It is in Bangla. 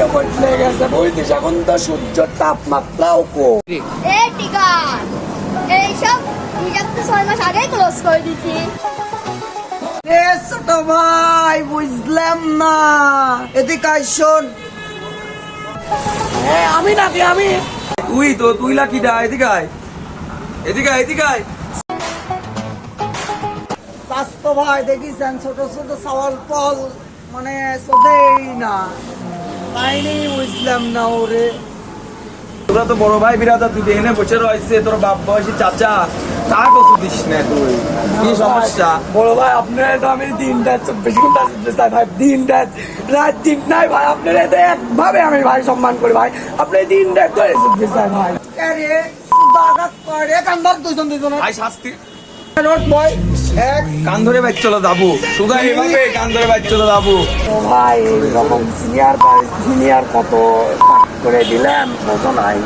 তো বদলে গেছে বুঝছিস, এখন তো সূর্যের তাপমাত্রাও কম। এই টিকার এইসব হিসাব তো 6 মাস আগেই ক্লোজ করে দিছি। এ ছোট ভাই বুঝলাম না, এদিকে আয় শোন। আমি নাকি আমি তুই লাকি দা, এদিকে আয়, এদিকে আয়, এদিকে আয়। স্বাস্থ্য ভাই দেখিছেন ছোট ছোট চাওয়াল ফল মানে চোখেই না, তাই নেই বুঝলাম না ওরে। তোরা তো বড় ভাই বিরাদা, তুই এখানে বসে রয়েছে, তোর বাপ বয়সী চাচা, তা কত দিস না তুই, কি সমস্যা? বড় ভাই আপনার তো আমি দিনটা 24 ঘন্টা শুনতে চাই ভাই, দিনটা রাত দিন নাই ভাই, আপনার এতে একভাবে আমি ভাই সম্মান করি ভাই, আপনি দিনটা করে শুনতে চাই ভাই। আরে দাদা করে কান্দার দুজন ভাই শাস্তি রোড বয় এক কান ধরে বাইক চলো যাবো, সুগা এভাবে কান ধরে বাইক চলো যাবো। ও ভাই এরকম সিনিয়র কত করে দিলাম বোঝো নাই।